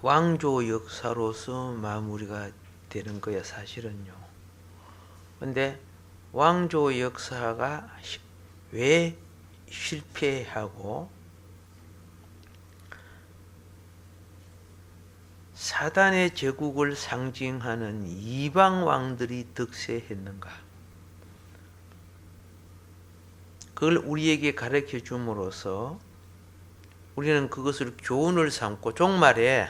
왕조 역사로서 마무리가 되는 거야, 사실은요. 근데 왕조 역사가 왜 실패하고 사단의 제국을 상징하는 이방 왕들이 득세했는가? 그걸 우리에게 가르쳐 줌으로써 우리는 그것을 교훈을 삼고 종말에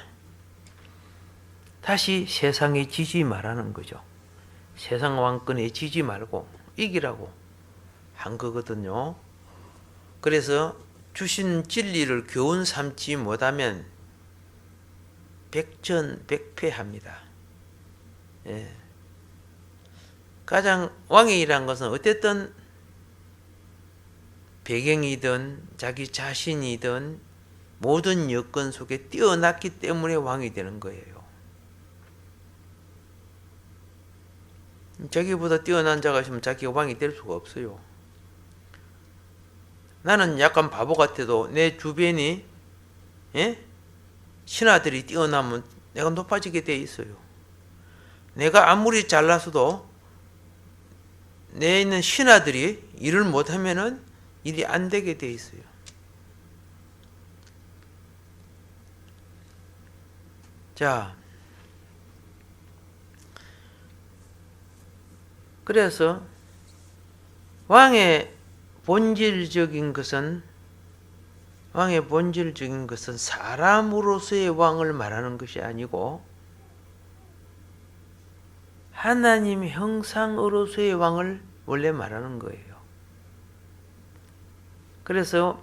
다시 세상에 지지 말라는 거죠. 세상 왕권에 지지 말고 이기라고 한 거거든요. 그래서 주신 진리를 교훈 삼지 못하면 백전백패합니다. 예. 가장 왕이란 것은 어쨌든 배경이든 자기 자신이든 모든 여건 속에 뛰어났기 때문에 왕이 되는 거예요. 자기보다 뛰어난 자가 있으면 자기가 왕이 될 수가 없어요. 나는 약간 바보 같아도 내 주변이 신하들이 뛰어나면 내가 높아지게 돼 있어요. 내가 아무리 잘나서도 내 있는 신하들이 일을 못하면은 일이 안 되게 돼 있어요. 자, 그래서 왕의 본질적인 것은 사람으로서의 왕을 말하는 것이 아니고 하나님 형상으로서의 왕을 원래 말하는 거예요. 그래서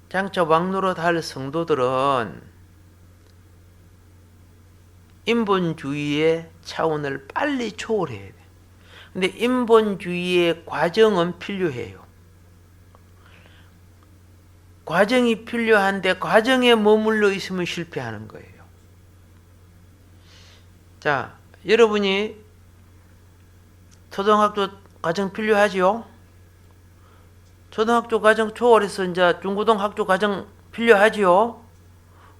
장차 왕노릇 할 성도들은 인본주의의 차원을 빨리 초월해야 돼. 근데 인본주의의 과정은 필요해요. 과정이 필요한데 과정에 머물러 있으면 실패하는 거예요. 자, 여러분이 초등학교 과정 필요하지요? 초등학교 과정 초월해서 이제 중고등학교 과정 필요하지요?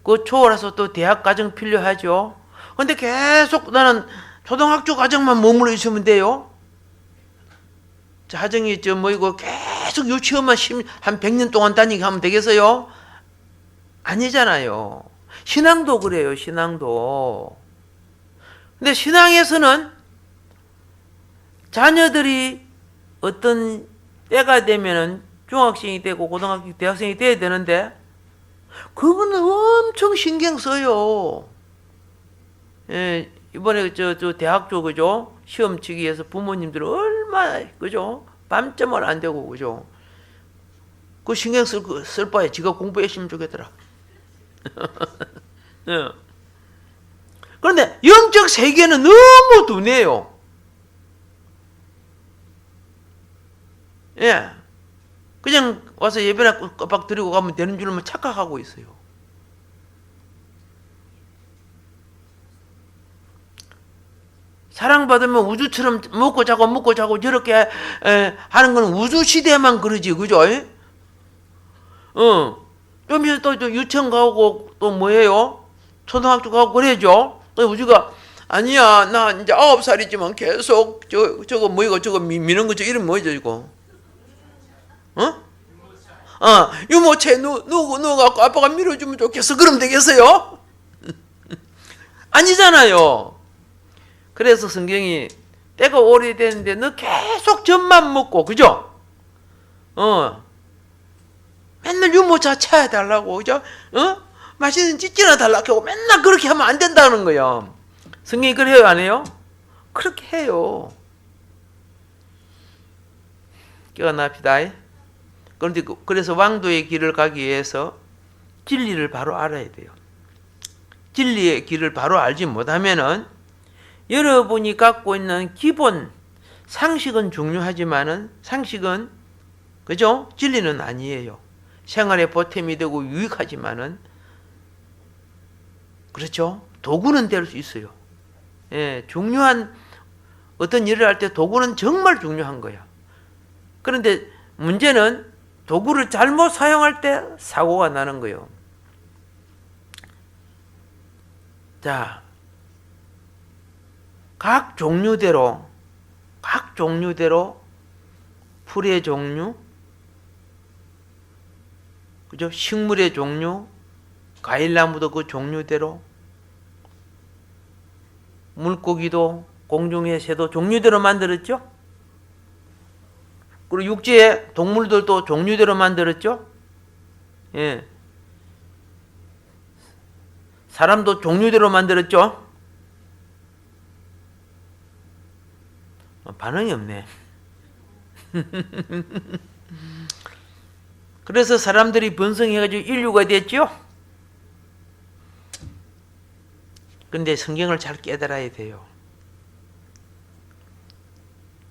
그 초월해서 또 대학 과정 필요하죠? 근데 계속 나는 초등학교 과정만 머물러 있으면 돼요? 하정이 이거 계속 유치원만 한 100년 동안 다니게 하면 되겠어요? 아니잖아요. 신앙도 그래요, 신앙도. 근데 신앙에서는 자녀들이 어떤 때가 되면은 중학생이 되고 고등학생, 대학생이 돼야 되는데 그거는 엄청 신경 써요. 예, 이번에 저 대학교 그죠? 시험 치기 위해서 부모님들은 얼마나 그죠? 밤잠을 안 되고 그죠? 그 신경 쓸 바에 지가 공부했으면 좋겠더라. 예. 그런데 영적 세계는 너무 둔해요. 예. 그냥 와서 예배나 꼬박 드리고 가면 되는 줄만 착각하고 있어요. 사랑받으면 우주처럼 먹고 자고 저렇게 하는 건 우주시대만 그러지, 그죠? 좀 이제 또 유치원 가고 또 뭐예요? 초등학교 가고 그래죠? 우주가 아니야, 나 이제 9살이지만 계속 저거 미는 거 이름 뭐죠, 이거? 유모차 누가 아빠가 밀어주면 좋겠어. 그럼 되겠어요? 아니잖아요. 그래서 성경이 때가 오래됐는데 너 계속 젖만 먹고 그죠? 맨날 유모차 차야 달라고 그죠? 맛있는 찌찌나 달라고 하고 맨날 그렇게 하면 안 된다는 거예요. 성경이 그래 해요, 안 해요? 그렇게 해요. 깨어납시다. 그런데 그래서 왕도의 길을 가기 위해서 진리를 바로 알아야 돼요. 진리의 길을 바로 알지 못하면은 여러분이 갖고 있는 기본 상식은 중요하지만은 상식은 그죠? 진리는 아니에요. 생활에 보탬이 되고 유익하지만은 그렇죠? 도구는 될 수 있어요. 예, 중요한 어떤 일을 할 때 도구는 정말 중요한 거야. 그런데 문제는 도구를 잘못 사용할 때 사고가 나는 거예요. 자, 각 종류대로 풀의 종류, 그죠? 식물의 종류, 과일나무도 그 종류대로, 물고기도 공중의 새도 종류대로 만들었죠? 그리고 육지의 동물들도 종류대로 만들었죠? 예. 사람도 종류대로 만들었죠? 반응이 없네. 그래서 사람들이 번성해가지고 인류가 됐죠? 근데 성경을 잘 깨달아야 돼요.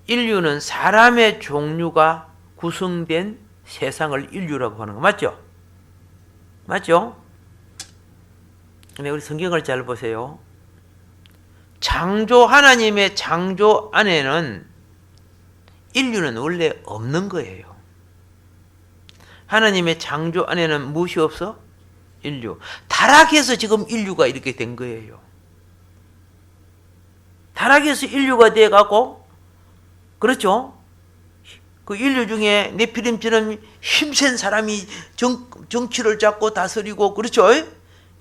인류는 사람의 종류가 구성된 세상을 인류라고 하는 거 맞죠? 맞죠? 근데 우리 성경을 잘 보세요. 하나님의 창조 안에는 인류는 원래 없는 거예요. 하나님의 창조 안에는 무엇이 없어? 인류. 타락해서 지금 인류가 이렇게 된 거예요. 타락해서 인류가 돼가고, 그렇죠? 그 인류 중에 네피림처럼 힘센 사람이 정치를 잡고 다스리고, 그렇죠?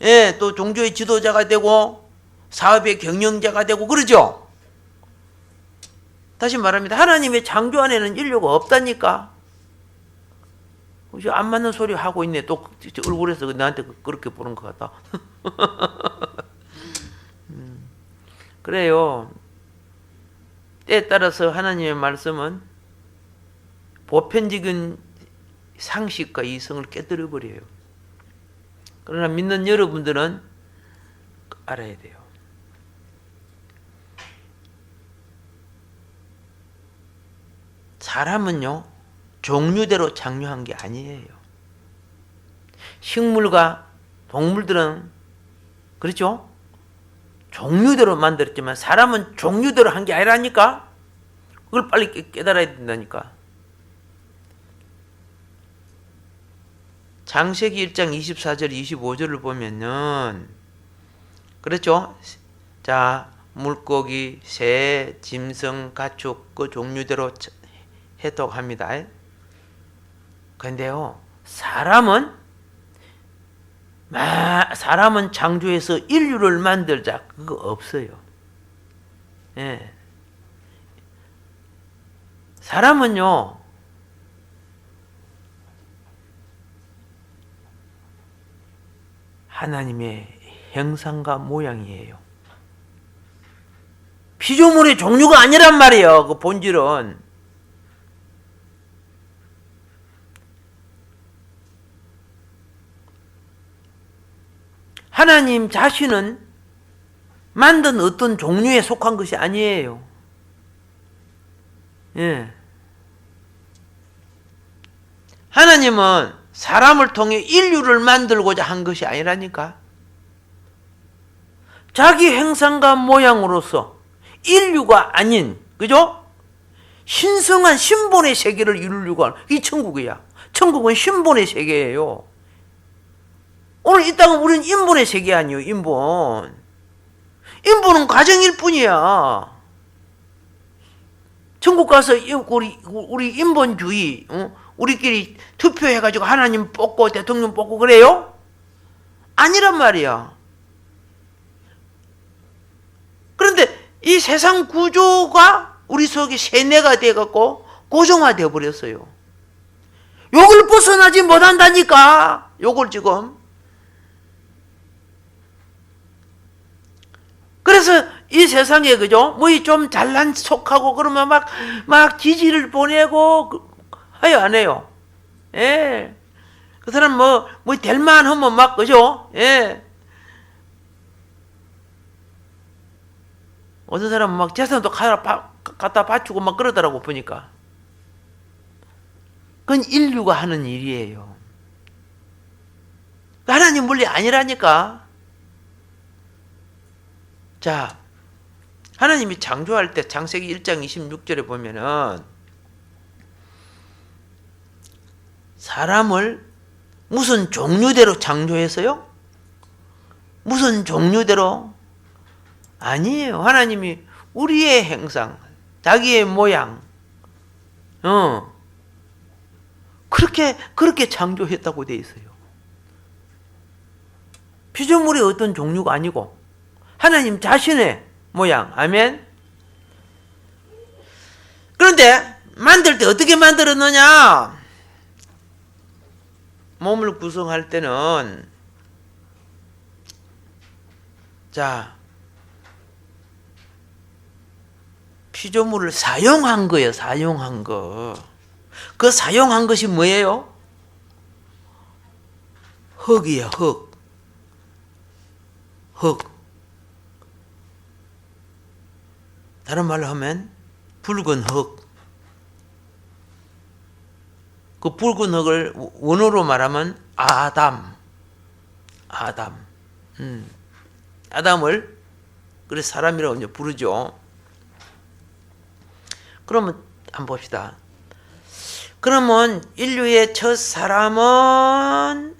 예, 또 종교의 지도자가 되고, 사업의 경영자가 되고, 그러죠? 다시 말합니다. 하나님의 창조 안에는 인류가 없다니까. 안 맞는 소리 하고 있네. 또 얼굴에서 나한테 그렇게 보는 것 같다. 그래요. 때에 따라서 하나님의 말씀은 보편적인 상식과 이성을 깨뜨려 버려요. 그러나 믿는 여러분들은 알아야 돼요. 사람은요, 종류대로 창조한 게 아니에요. 식물과 동물들은, 그렇죠? 종류대로 만들었지만 사람은 종류대로 한 게 아니라니까? 그걸 빨리 깨달아야 된다니까. 창세기 1장 24절, 25절을 보면은, 그렇죠? 자, 물고기, 새, 짐승, 가축, 그 종류대로 해독합니다. 근데요, 사람은 창조해서 인류를 만들자, 그거 없어요. 예. 사람은요, 하나님의 형상과 모양이에요. 피조물의 종류가 아니란 말이에요. 그 본질은. 하나님 자신은 만든 어떤 종류에 속한 것이 아니에요. 예. 하나님은 사람을 통해 인류를 만들고자 한 것이 아니라니까. 자기 형상과 모양으로서 인류가 아닌, 그죠? 신성한 신본의 세계를 이루려고 하는, 이 천국이야. 천국은 신본의 세계예요. 오늘 이 땅은 우리는 인본의 세계 아니에요. 인본. 인본은 과정일 뿐이야. 천국 가서 우리 인본주의, 우리끼리 투표해가지고 하나님 뽑고 대통령 뽑고 그래요? 아니란 말이야. 그런데 이 세상 구조가 우리 속에 세뇌가 돼갖고 고정화되어 버렸어요. 요걸 벗어나지 못한다니까. 요걸 지금. 그래서 이 세상에, 그죠? 뭐 좀 잘난 척하고 그러면 막 지지를 보내고, 해요, 안 해요? 예. 그 사람 될만 하면 막, 그죠? 예. 어떤 사람은 막 재산도 갖다 바치고 막 그러더라고, 보니까. 그건 인류가 하는 일이에요. 하나님 원리 아니라니까. 자, 하나님이 창조할 때 창세기 1장 26절에 보면은 사람을 무슨 종류대로 창조했어요? 무슨 종류대로? 아니에요. 하나님이 우리의 형상, 자기의 모양, 그렇게 창조했다고 돼 있어요. 피조물이 어떤 종류가 아니고 하나님 자신의 모양. 아멘. 그런데 만들 때 어떻게 만들었느냐? 몸을 구성할 때는 자, 피조물을 사용한 거예요. 사용한 거. 그 사용한 것이 뭐예요? 흙이에요. 흙. 흙. 다른 말로 하면 붉은 흙. 그 붉은 흙을 원어로 말하면 아담. 아담을 그래서 사람이라고 이제 부르죠. 그러면 한번 봅시다. 그러면 인류의 첫 사람은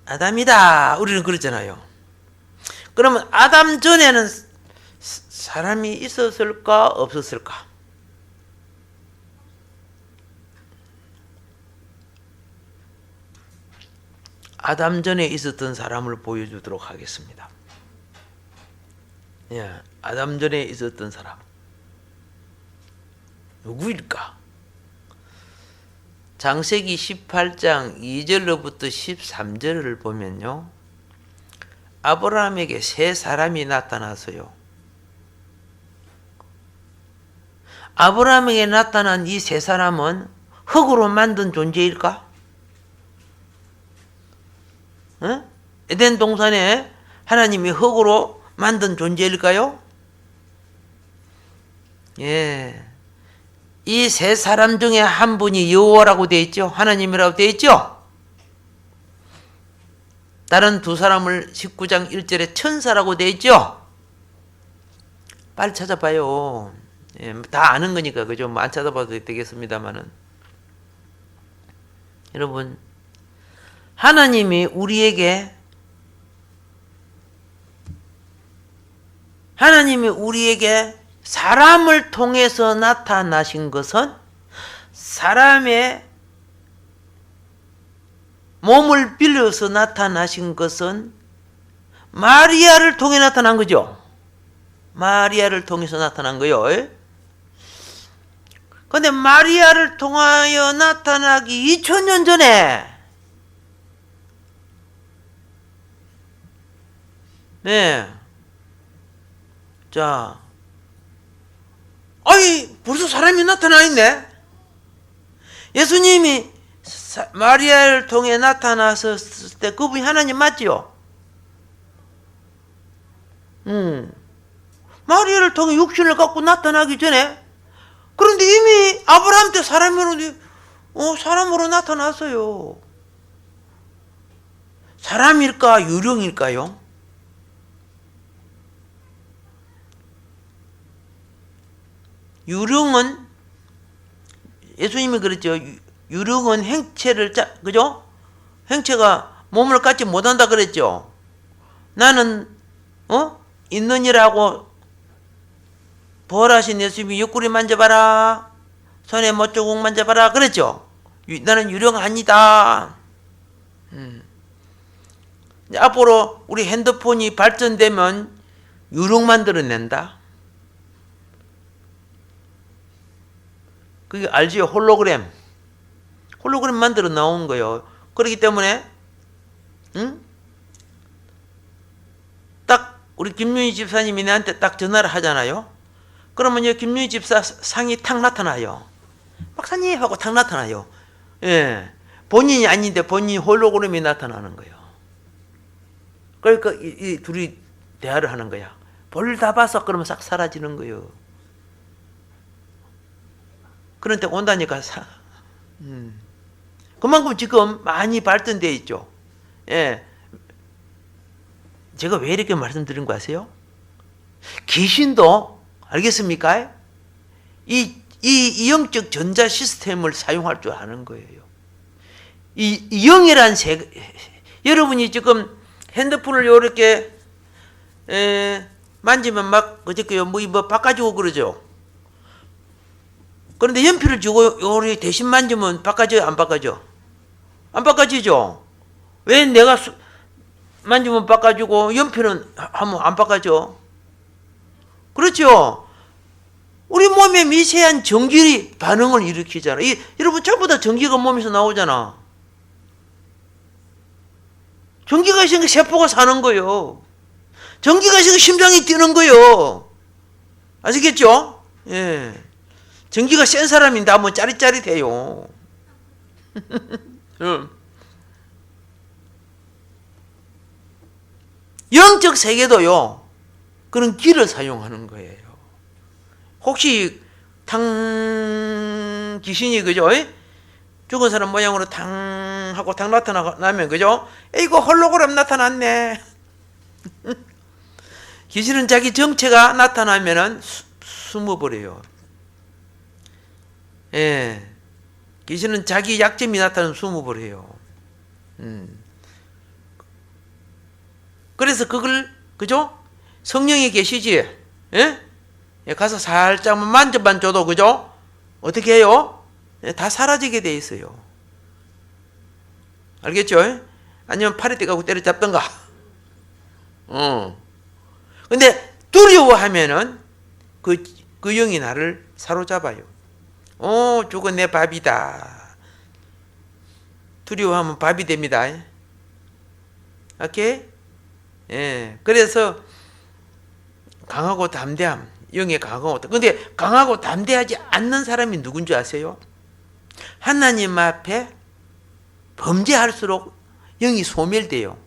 아담이다. 우리는 그랬잖아요. 그러면 아담 전에는 사람이 있었을까 없었을까? 아담 전에 있었던 사람을 보여주도록 하겠습니다. 예, 아담 전에 있었던 사람 누구일까? 창세기 18장 2절로부터 13절을 보면요, 아브라함에게 세 사람이 나타나서요, 아브라함에게 나타난 이 세 사람은 흙으로 만든 존재일까? 에덴 동산에 하나님이 흙으로 만든 존재일까요? 예. 이 세 사람 중에 한 분이 여호와라고 되어 있죠. 하나님이라고 되어 있죠. 다른 두 사람을 19장 1절에 천사라고 되어 있죠. 빨리 찾아봐요. 예, 다 아는 거니까 그죠? 뭐 안 찾아봐도 되겠습니다만은, 여러분, 하나님이 우리에게 사람을 통해서 나타나신 것은, 사람의 몸을 빌려서 나타나신 것은 마리아를 통해 나타난 거죠. 마리아를 통해서 나타난 거요. 그런데 마리아를 통하여 나타나기 2000년 전에, 네, 자, 아니 벌써 사람이 나타나 있네. 예수님이 마리아를 통해 나타났을 때 그분이 하나님 맞지요? 마리아를 통해 육신을 갖고 나타나기 전에, 그런데 이미 아브라함 때 사람으로 나타났어요. 사람일까 유령일까요? 유령은, 예수님이 그랬죠. 유령은 행체를 그죠? 행체가 몸을 갖지 못한다 그랬죠. 나는 있느니라고 부활하신 예수님이 옆구리 만져봐라, 손에 못조국 만져봐라 그랬죠. 나는 유령 아니다. 앞으로 우리 핸드폰이 발전되면 유령 만들어낸다. 그게 알지요? 홀로그램 만들어 나온 거예요. 그렇기 때문에 딱 우리 김윤희 집사님이 나한테 딱 전화를 하잖아요. 그러면 김윤희 집사 상이 탁 나타나요. 박사님 하고 탁 나타나요. 예, 본인이 아닌데 본인 홀로그램이 나타나는 거예요. 그러니까 이 둘이 대화를 하는 거야. 볼 다 봐서 그러면 싹 사라지는 거예요. 그런데 온다니까 그만큼 지금 많이 발전되어 있죠. 예. 제가 왜 이렇게 말씀드린 거 아세요? 귀신도, 알겠습니까? 이 영적 전자 시스템을 사용할 줄 아는 거예요. 이 영이란 여러분이 지금 핸드폰을 이렇게 만지면 막 그저께요 뭐 바꿔주고 그러죠. 그런데 연필을 주고 요리 대신 만지면 바꿔줘요, 안 바꿔줘? 안 바꿔지죠. 왜 내가 만지면 바꿔주고 연필은 하면 안 바꿔줘? 그렇죠. 우리 몸에 미세한 전기 반응을 일으키잖아. 여러분 전부 다 전기가 몸에서 나오잖아. 전기가 있으니까 세포가 사는 거예요. 전기가 있으니까 심장이 뛰는 거예요. 아시겠죠? 예. 전기가 센 사람인데 한번 짜릿짜릿해요. 영적 세계도요, 그런 기를 사용하는 거예요. 혹시 탕 귀신이 그죠? 죽은 사람 모양으로 탕 하고 탕 나타나면 그죠? 이거 홀로그램 나타났네. 귀신은 자기 정체가 나타나면은 숨어버려요. 예. 귀신은 자기 약점이 나타나면 숨어버려요. 그래서 그걸, 그죠? 성령이 계시지? 예? 가서 살짝만 만져만 줘도, 그죠? 어떻게 해요? 다 사라지게 돼 있어요. 알겠죠? 아니면 팔에 떼가고 때려잡던가. 근데 두려워하면은 그 영이 나를 사로잡아요. 저건 내 밥이다. 두려워하면 밥이 됩니다. 오케이? 예. 그래서 강하고 담대함, 영의 강하고. 근데 강하고 담대하지 않는 사람이 누군지 아세요? 하나님 앞에 범죄할수록 영이 소멸돼요.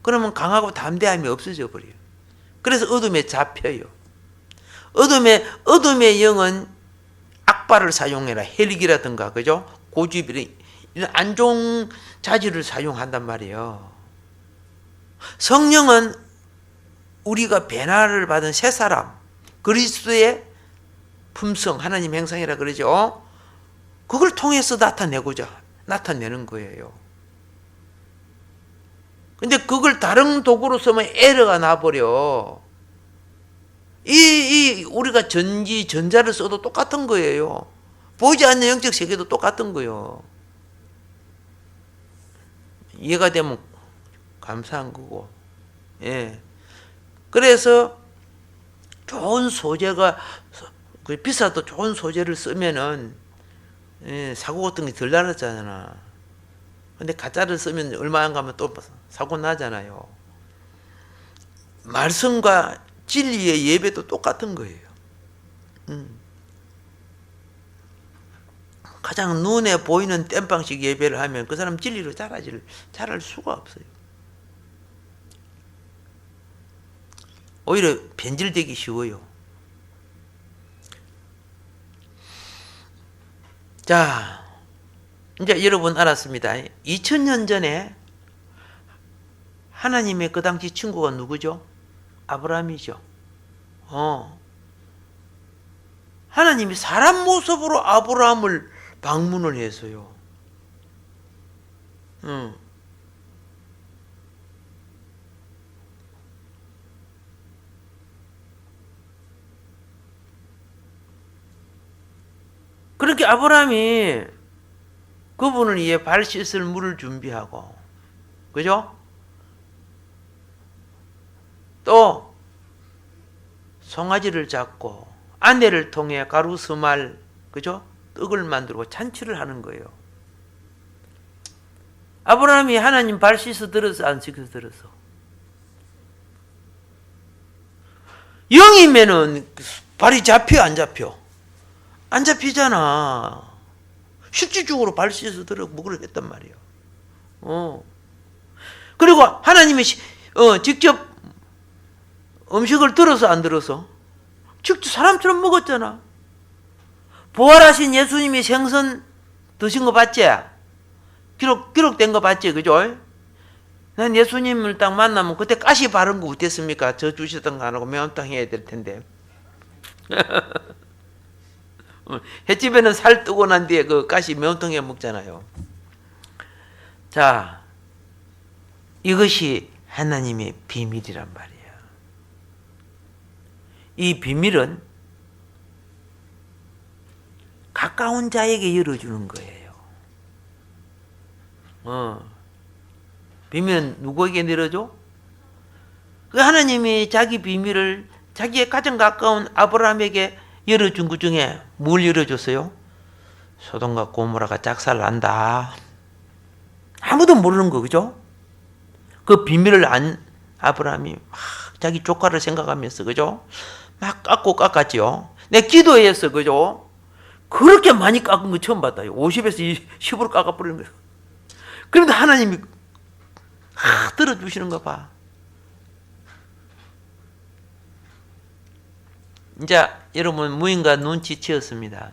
그러면 강하고 담대함이 없어져 버려요. 그래서 어둠에 잡혀요. 어둠의 영은 악발을 사용해라. 헬기라든가, 그죠? 고집이, 이런 안 좋은 자질을 사용한단 말이에요. 성령은 우리가 변화를 받은 새 사람, 그리스도의 품성, 하나님 형상이라 그러죠. 그걸 통해서 나타내는 거예요. 근데 그걸 다른 도구로 쓰면 에러가 나버려. 우리가 전자를 써도 똑같은 거예요. 보이지 않는 영적 세계도 똑같은 거예요. 이해가 되면 감사한 거고. 예. 그래서 좋은 소재가, 비싸도 좋은 소재를 쓰면은, 사고 같은 게 덜 나잖아. 근데 가짜를 쓰면 얼마 안 가면 또 사고 나잖아요. 말씀과 진리의 예배도 똑같은 거예요. 가장 눈에 보이는 땜빵식 예배를 하면 그 사람 진리로 자랄 수가 없어요. 오히려 변질되기 쉬워요. 자, 이제 여러분 알았습니다. 2000년 전에 하나님의 그 당시 친구가 누구죠? 아브라함이죠. 하나님이 사람 모습으로 아브라함을 방문을 해서요. 그렇게 아브라함이 그분을 위해 발 씻을 물을 준비하고, 그죠? 또 송아지를 잡고 아내를 통해 가루스말, 그죠? 떡을 만들고 잔치를 하는 거예요. 아브라함이 하나님 발 씻어 들어서 안 씻어 들어서? 영이면은 발이 잡혀 안 잡혀? 안 잡히잖아. 실질적으로 발 씻어 들어 먹으려 했단 말이에요. 그리고 하나님이 직접 음식을 들어서 안 들어서? 직접 사람처럼 먹었잖아. 부활하신 예수님이 생선 드신 거 봤지? 기록된 거 봤지? 그죠? 난 예수님을 딱 만나면 그때 가시 바른 거 어땠습니까? 저 주시던 거 안 하고 매운탕 해야 될 텐데. 횟집에는 살 뜨고 난 뒤에 그 가시 매운탕 해 먹잖아요. 자, 이것이 하나님의 비밀이란 말이에요. 이 비밀은 가까운 자에게 열어주는 거예요. 비밀은 누구에게 열어줘? 그 하나님이 자기 비밀을 자기의 가장 가까운 아브라함에게 열어준 것 중에 뭘 열어줬어요? 소돔과 고모라가 작살난다. 아무도 모르는 거, 그죠? 그 비밀을 안 아브라함이 막 자기 조카를 생각하면서, 그죠? 막 깎았지요. 내 기도했어, 그죠? 그렇게 많이 깎은 거 처음 봤다요. 50에서 10으로 깎아버리는 거예요. 그런데 하나님이 들어주시는 거 봐. 이제 여러분 무인가 눈치채었습니다.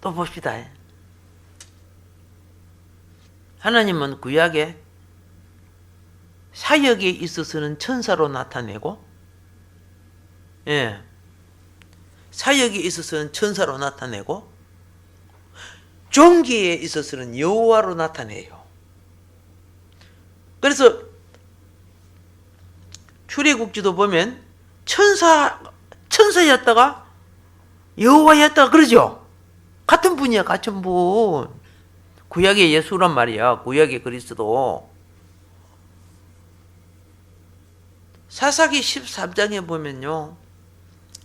또 봅시다. 하나님은 구약에 사역에 있어서는 천사로 나타내고, 사역에 있어서는 천사로 나타내고, 종기에 있어서는 여호와로 나타내요. 그래서 출애굽기도 보면 천사였다가 여호와였다가 그러죠. 같은 분이야, 같은 분. 구약의 예수란 말이야. 구약의 그리스도. 사사기 13장에 보면요,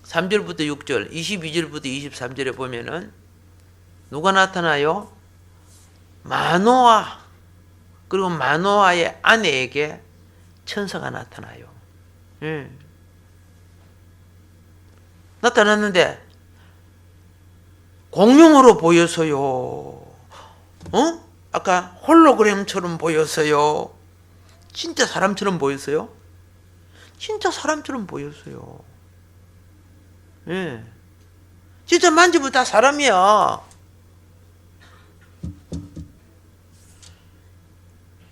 3절부터 6절, 22절부터 23절에 보면은 누가 나타나요? 마노아, 그리고 마노아의 아내에게 천사가 나타나요. 나타났는데 공룡으로 보여서요. 아까 홀로그램처럼 보였어요. 진짜 사람처럼 보였어요. 진짜 사람처럼 보였어요. 진짜 만지면 다 사람이야.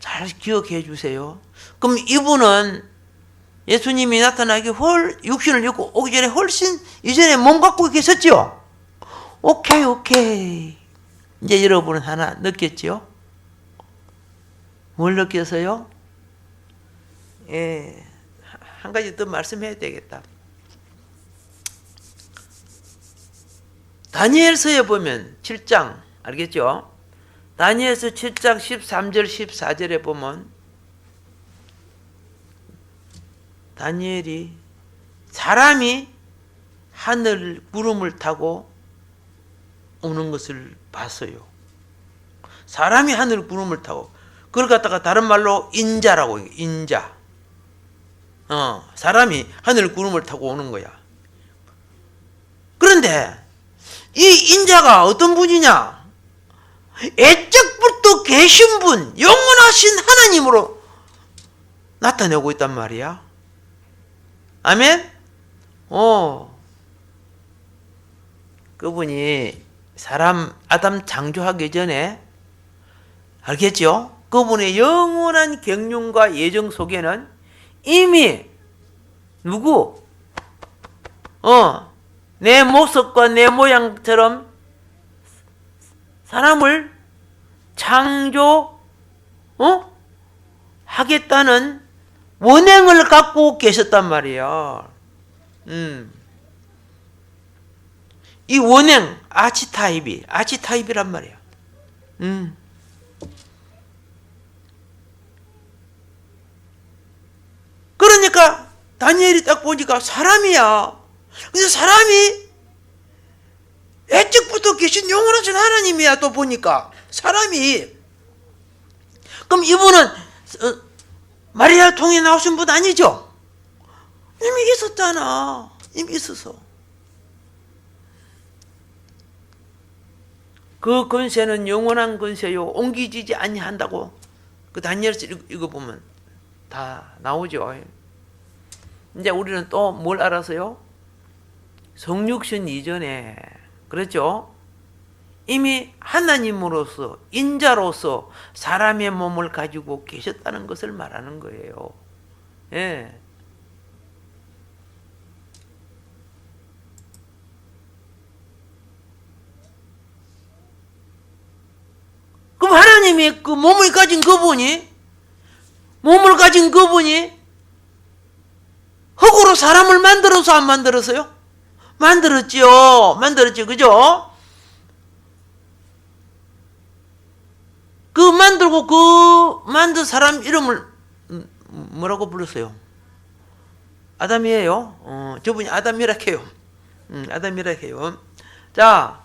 잘 기억해 주세요. 그럼 이분은 예수님이 나타나기 육신을 입고 오기 전에 훨씬 이전에 몸 갖고 계셨죠? 오케이. 이제 여러분은 하나 느꼈죠? 뭘 느꼈어요? 한 가지 더 말씀해야 되겠다. 다니엘서에 보면 7장, 알겠죠? 다니엘서 7장 13절 14절에 보면 다니엘이 사람이 하늘 구름을 타고 오는 것을 봤어요. 사람이 하늘 구름을 타고, 그걸 갖다가 다른 말로 인자라고 해요. 인자. 사람이 하늘 구름을 타고 오는 거야. 그런데 이 인자가 어떤 분이냐? 애적부터 계신 분, 영원하신 하나님으로 나타내고 있단 말이야. 아멘? 그분이 사람 아담 창조하기 전에, 알겠죠? 그분의 영원한 경륜과 예정 속에는 이미 누구? 내 모습과 내 모양처럼 사람을 하겠다는 원행을 갖고 계셨단 말이야. 이 원행, 아치타입이란 말이야. 그러니까 다니엘이 딱 보니까 사람이야. 근데 사람이 애적부터 계신 영원하신 하나님이야. 또 보니까 사람이. 그럼 이분은 마리아 통에 나오신 분 아니죠? 이미 있었잖아. 이미 있어서. 그 권세는 영원한 권세요, 옮기지지 아니한다고 그 다니엘서 읽어보면 다 나오죠. 이제 우리는 또 뭘 알았어요? 성육신 이전에, 그렇죠? 이미 하나님으로서, 인자로서 사람의 몸을 가지고 계셨다는 것을 말하는 거예요. 그럼 하나님이 그 몸을 가진 그분이 흙으로 사람을 만들어서 안 만들었어요? 만들었지요. 만들었지. 그죠? 그 만들고 그 만든 사람 이름을 뭐라고 불렀어요? 아담이에요. 저분이 아담이라 해요. 아담이라 해요. 자,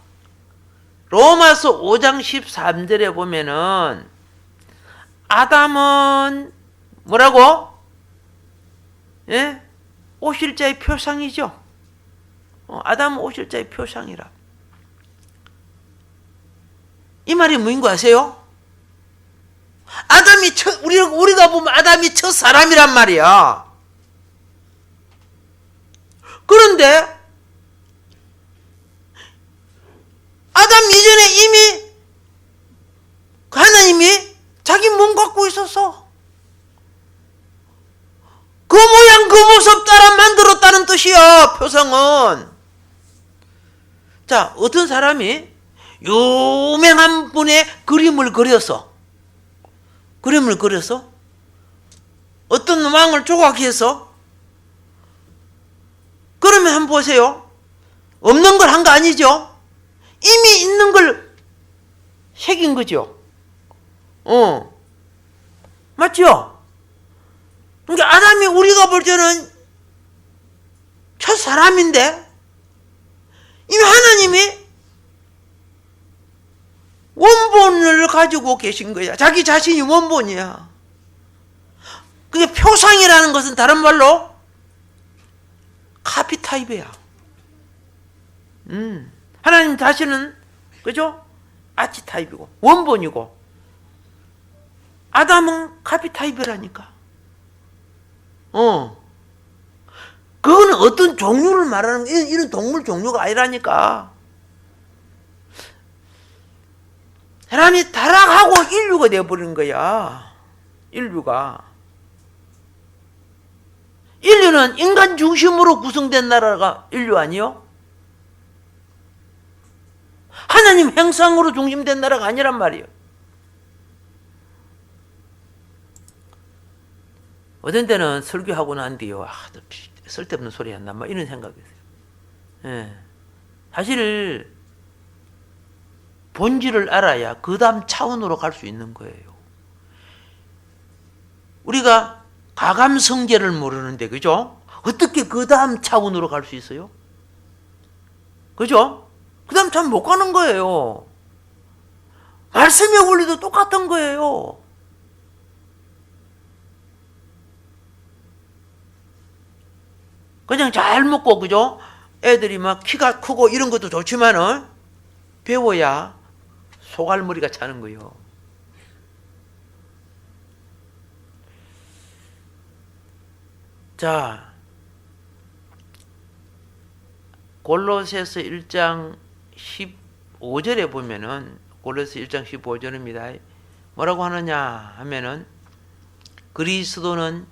로마서 5장 13절에 보면은 아담은 뭐라고? 예? 오실 자의 표상이죠. 아담은 오실 자의 표상이라. 이 말이 뭐인 거 아세요? 아담이 우리가 보면 아담이 첫 사람이란 말이야. 그런데 아담 이전에 이미 하나님이 자기 몸 갖고 있었어. 그 모양 그 모습 따라 만들었다는 뜻이야. 표상은. 자, 어떤 사람이 유명한 분의 그림을 그렸어. 그림을 그렸어. 어떤 왕을 조각해서. 그러면 한번 보세요. 없는 걸 한 거 아니죠? 이미 있는 걸 새긴 거죠. 맞죠? 그러니까 아담이 우리가 볼 때는 첫 사람인데 이미 하나님이 원본을 가지고 계신 거야. 자기 자신이 원본이야. 그게 표상이라는 것은 다른 말로 카피타입이야. 하나님 자신은 그죠? 아치타입이고 원본이고 아담은 카피타입이라니까. 그거는 어떤 종류를 말하는 이런 동물 종류가 아니라니까. 사람이 타락하고 인류가 되어버린 거야. 인류는 인간 중심으로 구성된 나라가 인류 아니요? 하나님 형상으로 중심된 나라가 아니란 말이에요. 어떤 때는 설교하고 난 뒤에 쓸데없는 소리 한다 막 이런 생각이 있어요. 예. 사실 본질을 알아야 그 다음 차원으로 갈 수 있는 거예요. 우리가 가감성제를 모르는데 그죠? 어떻게 그 다음 차원으로 갈 수 있어요? 그죠? 그 다음 차원 못 가는 거예요. 말씀의 원리도 똑같은 거예요. 그냥 잘 먹고 그죠? 애들이 막 키가 크고 이런 것도 좋지만은 배워야 소갈머리가 차는 거예요. 자, 골로새서 1장 15절에 보면은 골로새 1장 15절입니다. 뭐라고 하느냐 하면은 그리스도는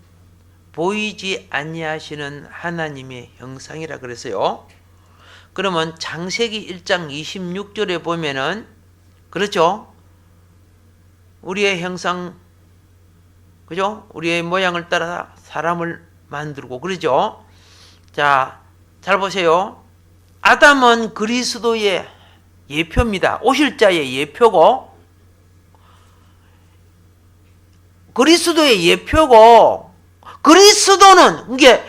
보이지 아니하시는 하나님의 형상이라 그랬어요. 그러면 창세기 1장 26절에 보면은 그렇죠? 우리의 형상 그죠? 우리의 모양을 따라 사람을 만들고 그러죠? 자, 잘 보세요. 아담은 그리스도의 예표입니다. 오실 자의 예표고 그리스도의 예표고 그리스도는 이게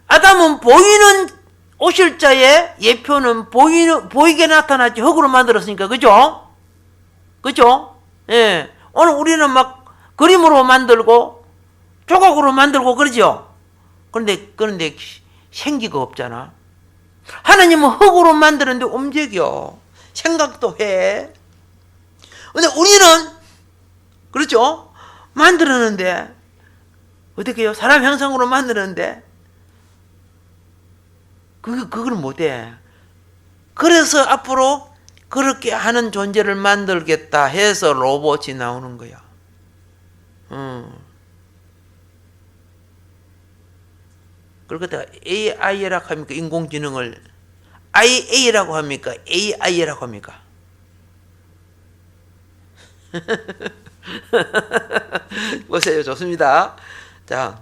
아담은 보이는 오실 자의 예표는 보이게 나타났지 흙으로 만들었으니까 그죠? 그죠? 예. 오늘 우리는 막 그림으로 만들고 조각으로 만들고 그러죠? 그런데 생기가 없잖아. 하나님은 흙으로 만드는데 움직여. 생각도 해. 근데 우리는 그렇죠? 만들었는데 어떻게 해요? 사람 형상으로 만드는데 그걸 못해. 그래서 앞으로 그렇게 하는 존재를 만들겠다 해서 로봇이 나오는 거야. 그러니까 AI라고 합니까? 인공지능을 IA라고 합니까? AI라고 합니까? 보세요. 좋습니다. 자,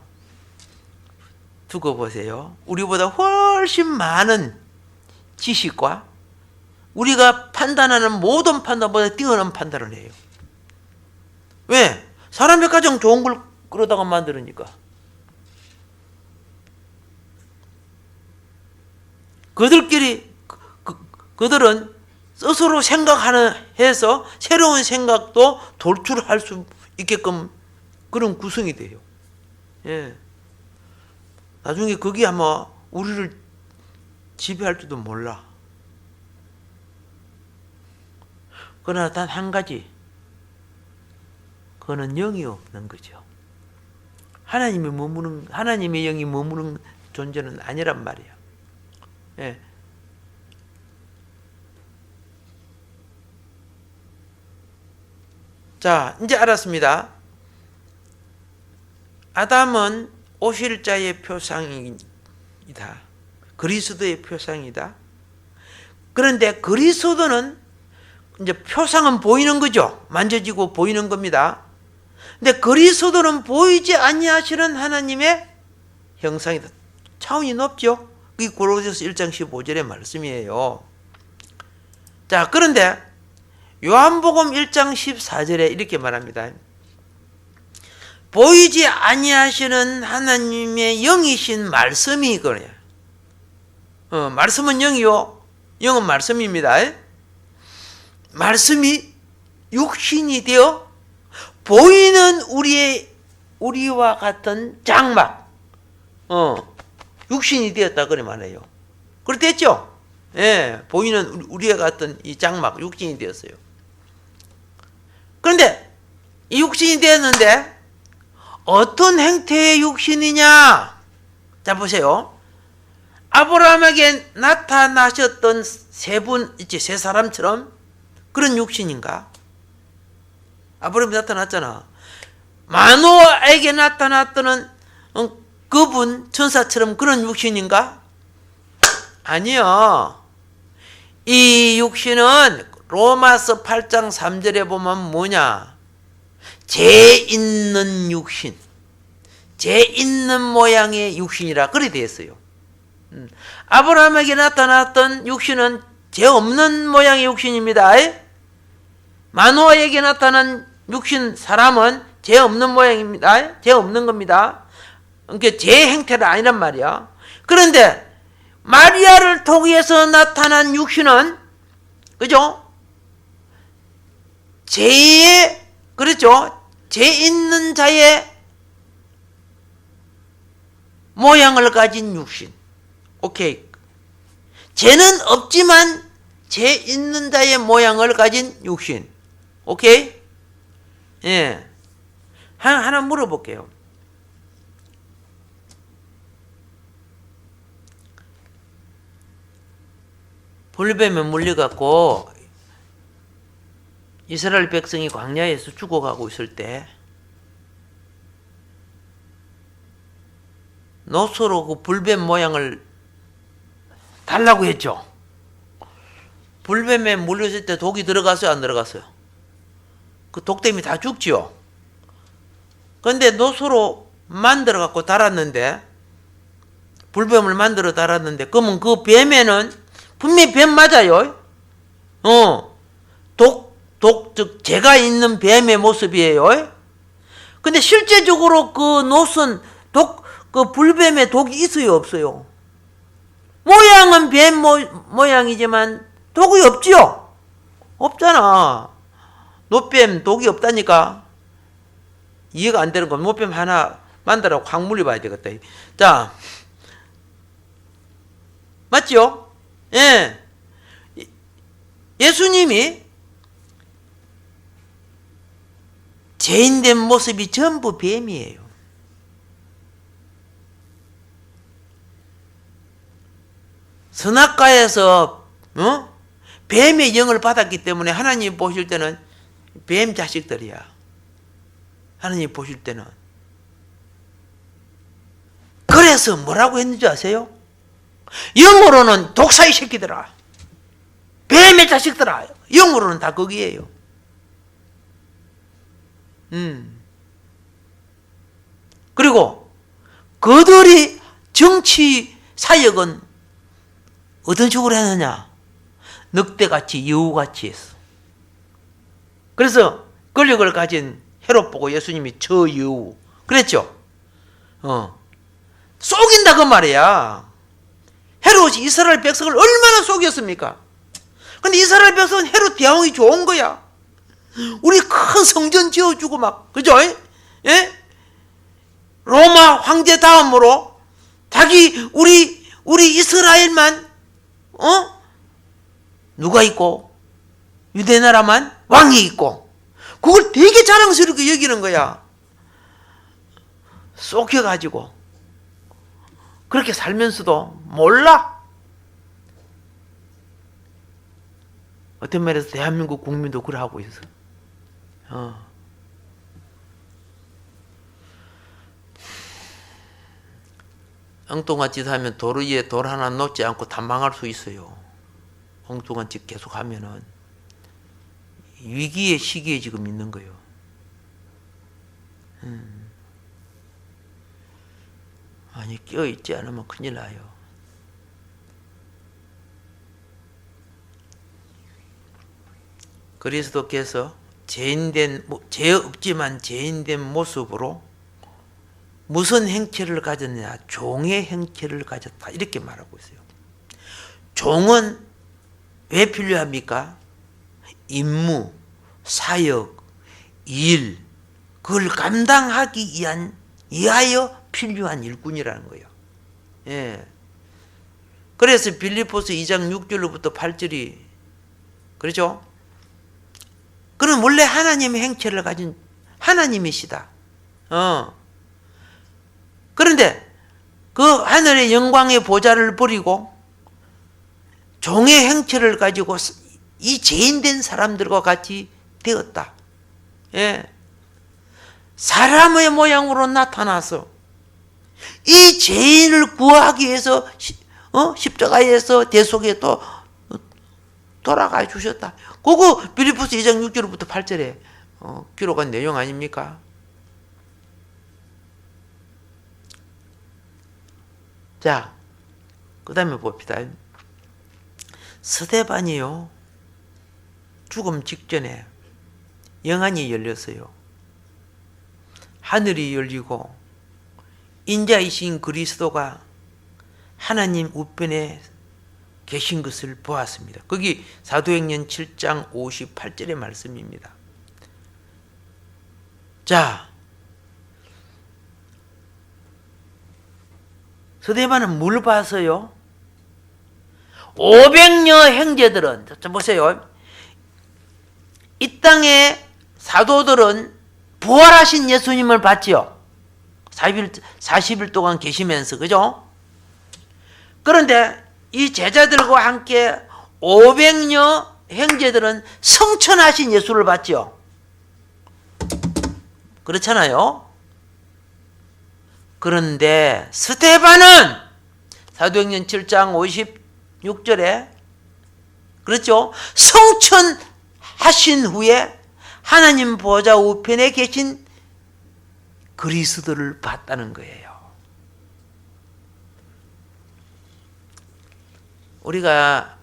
두고 보세요. 우리보다 훨씬 많은 지식과 우리가 판단하는 모든 판단보다 뛰어난 판단을 해요. 왜? 사람의 가장 좋은 걸 그러다가 만들으니까. 그들끼리 그들은 스스로 생각하는 해서 새로운 생각도 돌출할 수 있게끔 그런 구성이 돼요. 예. 나중에 그게 아마 우리를 지배할지도 몰라. 그러나 단 한 가지, 그거는 영이 없는 거죠. 하나님의 영이 머무는 존재는 아니란 말이야. 예. 자, 이제 알았습니다. 아담은 오실자의 표상이다. 그리스도의 표상이다. 그런데 그리스도는 이제 표상은 보이는 거죠. 만져지고 보이는 겁니다. 근데 그리스도는 보이지 아니하시는 하나님의 형상이다. 차원이 높죠. 그게 고린도서 1장 15절의 말씀이에요. 자, 그런데 요한복음 1장 14절에 이렇게 말합니다. 보이지 아니하시는 하나님의 영이신 말씀이 그래요. 말씀은 영이요. 영은 말씀입니다. 말씀이 육신이 되어 보이는 우리와 같은 장막, 육신이 되었다 그래 말해요. 그렇겠죠? 예, 보이는 우리와 같은 이 장막, 육신이 되었어요. 그런데 이 육신이 되었는데 어떤 형태의 육신이냐? 자, 보세요. 아브라함에게 나타나셨던 세 사람처럼 그런 육신인가? 아브라함이 나타났잖아. 마노아에게 나타났던 그분 천사처럼 그런 육신인가? 아니요. 이 육신은 로마서 8장 3절에 보면 뭐냐? 재 있는 육신, 재 있는 모양의 육신이라 그래 되어 있어요. 아브라함에게 나타났던 육신은 재 없는 모양의 육신입니다. 마노아에게 나타난 육신 사람은 재 없는 모양입니다. 재 없는 겁니다. 그러니까 재 형태가 아니란 말이야. 그런데 마리아를 통해서 나타난 육신은 그죠? 재의 그렇죠? 재 있는 자의 모양을 가진 육신. 오케이. 재는 없지만 재 있는 자의 모양을 가진 육신. 오케이? 예. 하나 물어볼게요. 불뱀에 물려갖고 이스라엘 백성이 광야에서 죽어가고 있을 때 노소로 그 불뱀 모양을 달라고 했죠. 불뱀에 물렸을 때 독이 들어갔어요, 안 들어갔어요? 그 독 때문에 다 죽지요. 그런데 노소로 만들어 갖고 달았는데, 불뱀을 만들어 달았는데, 그러면 그 뱀에는 분명히 뱀 맞아요. 즉 재가 있는 뱀의 모습이에요. 근데 실제적으로 그 노선 그 불뱀에 독이 있어요, 없어요? 모양은 뱀 모양이지만 독이 없지요? 없잖아. 노뱀 독이 없다니까. 이해가 안 되는 건 노뱀 하나 만들어 확 물려봐야 되겠다. 자, 맞죠? 예. 예수님이 죄인된 모습이 전부 뱀이에요. 선악과에서 뱀의 영을 받았기 때문에 하나님 보실 때는 뱀 자식들이야. 하나님 보실 때는. 그래서 뭐라고 했는지 아세요? 영어로는 독사의 새끼들아, 뱀의 자식들아. 영어로는 다 거기에요. 그리고 그들이 정치 사역은 어떤 식으로 했느냐? 늑대같이 여우같이 했어. 그래서 권력을 가진 헤롯 보고 예수님이 저 여우 그랬죠. 속인다 그 말이야. 헤롯이 이스라엘 백성을 얼마나 속였습니까? 근데 이스라엘 백성은 헤롯 대왕이 좋은 거야. 우리 큰 성전 지어주고 막, 그죠? 예? 로마 황제 다음으로 우리 이스라엘만 누가 있고 유대 나라만 왕이 있고 그걸 되게 자랑스럽게 여기는 거야. 속여가지고 그렇게 살면서도 몰라. 어떤 면에서 대한민국 국민도 그래 하고 있어. 엉뚱한 짓 하면 돌 위에 돌 하나 놓지 않고 탐방할 수 있어요. 엉뚱한 짓 계속 하면은 위기의 시기에 지금 있는 거예요. 아니 껴있지 않으면 큰일 나요. 그리스도께서 죄 없지만 죄인된 모습으로 무슨 행체를 가졌냐? 종의 행체를 가졌다. 이렇게 말하고 있어요. 종은 왜 필요합니까? 임무, 사역, 일, 그걸 감당하기 위하여 필요한 일꾼이라는 거예요. 예. 그래서 빌립보서 2장 6절로부터 8절이 그렇죠? 그는 원래 하나님의 행체를 가진 하나님이시다. 그런데 그 하늘의 영광의 보좌를 버리고 종의 행체를 가지고 이 죄인된 사람들과 같이 되었다. 예. 사람의 모양으로 나타나서 이 죄인을 구하기 위해서 십자가에서 대속에 또 돌아가 주셨다. 그거 빌립보서 2장 6절부터 8절에 기록한 내용 아닙니까? 자, 그 다음에 봅시다. 스데반이요, 죽음 직전에 영안이 열렸어요. 하늘이 열리고 인자이신 그리스도가 하나님 우편에 계신 것을 보았습니다. 거기 사도행전 7장 58절의 말씀입니다. 자, 스데반은 뭘 봤어요? 500여 형제들은, 자 보세요. 이 땅의 사도들은 부활하신 예수님을 봤지요. 40일 동안 계시면서, 그죠? 그런데 이 제자들과 함께 500여 형제들은 성천하신 예수를 봤지요. 그렇잖아요. 그런데 스데반은 사도행전 7장 56절에 그렇죠? 성천하신 후에 하나님 보좌 우편에 계신 그리스도를 봤다는 거예요. 우리가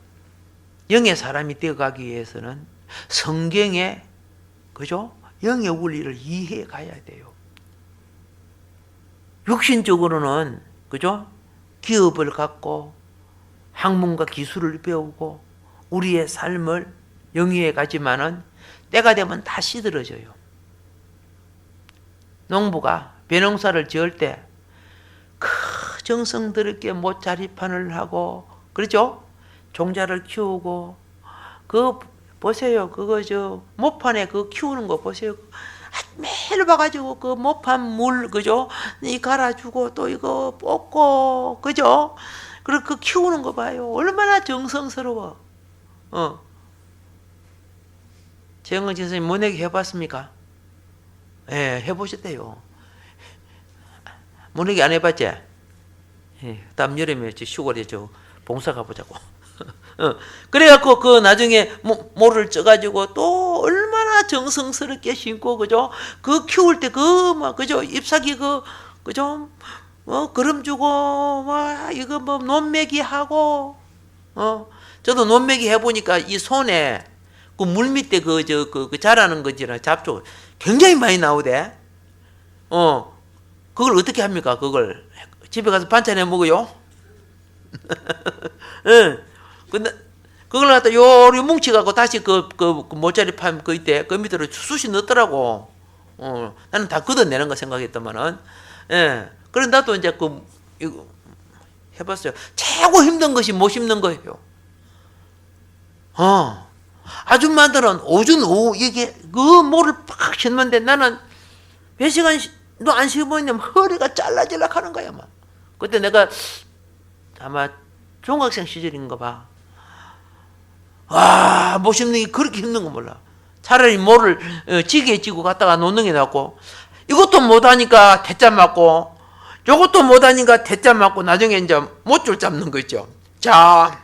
영의 사람이 되어가기 위해서는 성경의 그죠? 영의 원리를 이해해 가야 돼요. 육신적으로는 그죠? 기업을 갖고 학문과 기술을 배우고 우리의 삶을 영위해 가지만은 때가 되면 다 시들어져요. 농부가 벼농사를 지을 때 정성스럽게 못자리판을 하고 그렇죠? 종자를 키우고 보세요. 그거 모판에 키우는 거 보세요. 매일 봐가지고 그 모판 물 그죠? 이 갈아주고 또 이거 뽑고 그죠? 그리고 그 키우는 거 봐요. 얼마나 정성스러워. 최영근 선생님 모내기 해봤습니까? 예, 해보셨대요. 모내기 안 해봤지? 예, 다음 여름에 시골에 봉사 가보자고. 그래갖고 그 나중에 모를 쪄가지고 또 얼마나 정성스럽게 심고 그죠? 그 키울 때 그죠? 잎사귀 그죠? 그름 주고, 이거 뭐, 논매기 하고, 저도 논매기 해보니까 이 손에, 그 물 밑에 그 자라는 거지라 잡초 굉장히 많이 나오대. 그걸 어떻게 합니까? 그걸 집에 가서 반찬해 먹어요? 응. 근데 그걸 갖다 요리 뭉치갖고 다시 그 모짜리 판 그 있대. 그 밑으로 쑤시 넣더라고. 나는 다 걷어내는 거 생각했더만은. 예. 그래 나도 이제 이거 해봤어요. 최고 힘든 것이 못 심는 거예요. 아줌마들은 오전 오후 이게 그 모를 팍 심는데 나는 몇 시간도 안 심으면 허리가 잘라질라 하는 거야, 막. 그때 내가 아마 중학생 시절인가 봐. 못 심는 게 그렇게 힘든 거 몰라. 차라리 모를 지게에 찌고 갔다가 놓는 게 낫고, 이것도 못하니까 대짜 맞고, 요것도 못하니까 대짜 맞고, 나중에 이제 못줄 잡는 거 있죠. 자.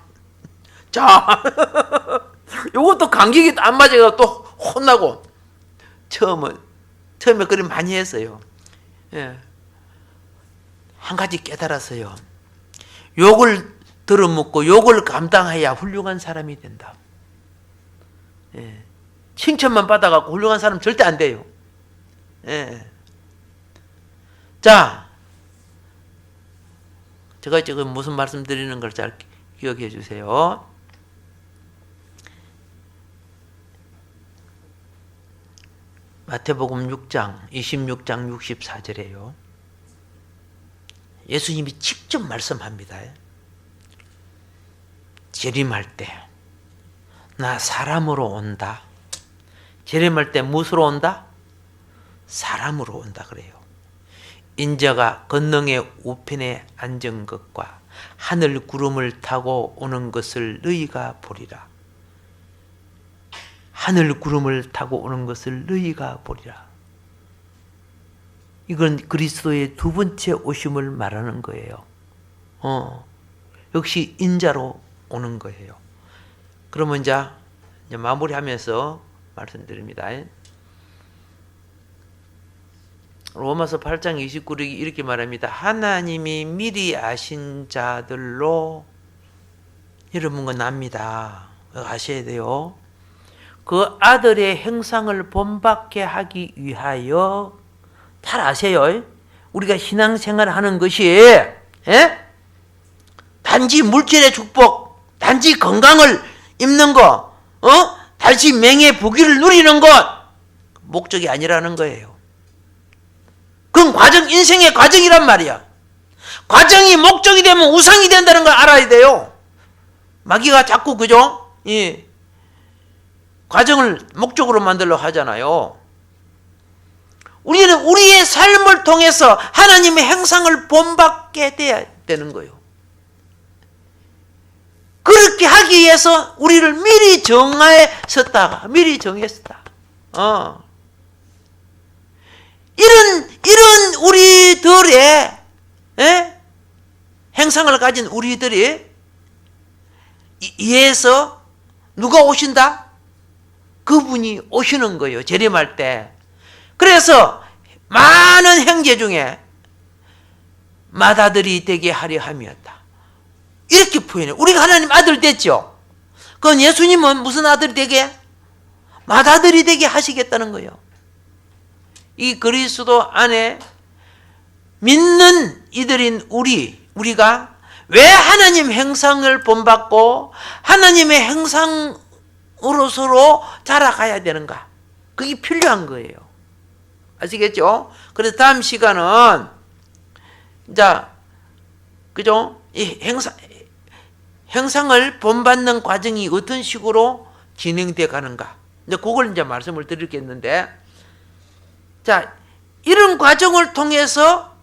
요것도 감기기 안 맞아가 또 혼나고. 처음에 그림 많이 했어요. 예. 한 가지 깨달았어요. 욕을 들어먹고 욕을 감당해야 훌륭한 사람이 된다. 예. 칭찬만 받아갖고 훌륭한 사람 절대 안 돼요. 예. 자, 제가 지금 무슨 말씀 드리는 걸 잘 기억해 주세요. 마태복음 6장 26장 64절에요. 예수님이 직접 말씀합니다. 재림할 때 나 사람으로 온다. 재림할 때 무엇으로 온다? 사람으로 온다 그래요. 인자가 권능의 우편에 앉은 것과 하늘 구름을 타고 오는 것을 너희가 보리라. 하늘 구름을 타고 오는 것을 너희가 보리라. 이건 그리스도의 두 번째 오심을 말하는 거예요. 역시 인자로 오는 거예요. 그러면 이제 마무리하면서 말씀드립니다. 로마서 8장 29절이 이렇게 말합니다. 하나님이 미리 아신 자들로 여러분 건 압니다. 아셔야 돼요. 그 아들의 행상을 본받게 하기 위하여 잘 아세요. 우리가 신앙생활을 하는 것이 단지 물질의 축복, 단지 건강을 입는 거, 단지 명예 부귀를 누리는 것 목적이 아니라는 거예요. 그건 인생의 과정이란 말이야. 과정이 목적이 되면 우상이 된다는 걸 알아야 돼요. 마귀가 자꾸 그죠? 과정을 목적으로 만들려고 하잖아요. 우리는 우리의 삶을 통해서 하나님의 행상을 본받게 돼야 되는 거예요. 그렇게 하기 위해서 우리를 미리 정했었다. 이런 우리들의 행상을 가진 우리들이 이해해서 누가 오신다? 그분이 오시는 거예요. 재림할 때. 그래서 많은 형제 중에 맏아들이 되게 하려 함이었다. 이렇게 표현해요. 우리가 하나님 아들 됐죠. 그건 예수님은 무슨 아들이 되게? 맏아들이 되게 하시겠다는 거예요. 이 그리스도 안에 믿는 이들인 우리가 왜 하나님 형상을 본받고 하나님의 형상으로서로 자라가야 되는가? 그게 필요한 거예요. 아시겠죠? 그래서 다음 시간은 그죠? 이 형상을 본받는 과정이 어떤 식으로 진행돼 가는가? 그걸 말씀을 드리겠는데, 이런 과정을 통해서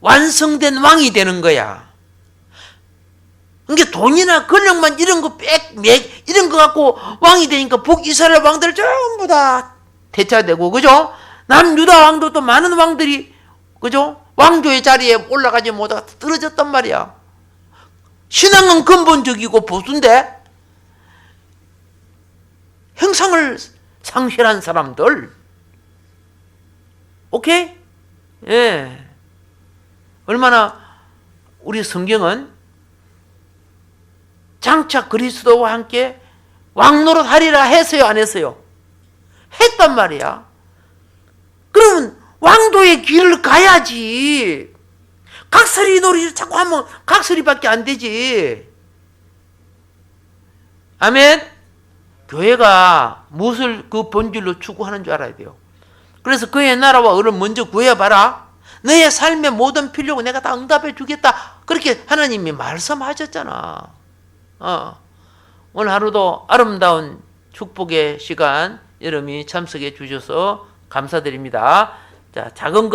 완성된 왕이 되는 거야. 그러니까 돈이나 권력만 이런 거 이런 거 갖고 왕이 되니까 북이스라엘 왕들 전부 다 대차되고, 그죠? 남유다 왕도 또 많은 왕들이, 그죠? 왕조의 자리에 올라가지 못하고 떨어졌단 말이야. 신앙은 근본적이고 보수인데 형상을 상실한 사람들, 오케이? 예. 얼마나 우리 성경은 장차 그리스도와 함께 왕노릇 하리라 했어요, 안 했어요? 했단 말이야. 그러면 왕도의 길을 가야지. 각설이 놀이를 자꾸 하면 각설이밖에 안 되지. 아멘? 교회가 무엇을 그 본질로 추구하는 줄 알아야 돼요. 그래서 그의 나라와 의를 먼저 구해봐라. 너의 삶의 모든 필요고 내가 다 응답해 주겠다. 그렇게 하나님이 말씀하셨잖아. 오늘 하루도 아름다운 축복의 시간 여러분이 참석해 주셔서 감사드립니다. 자, 작은 거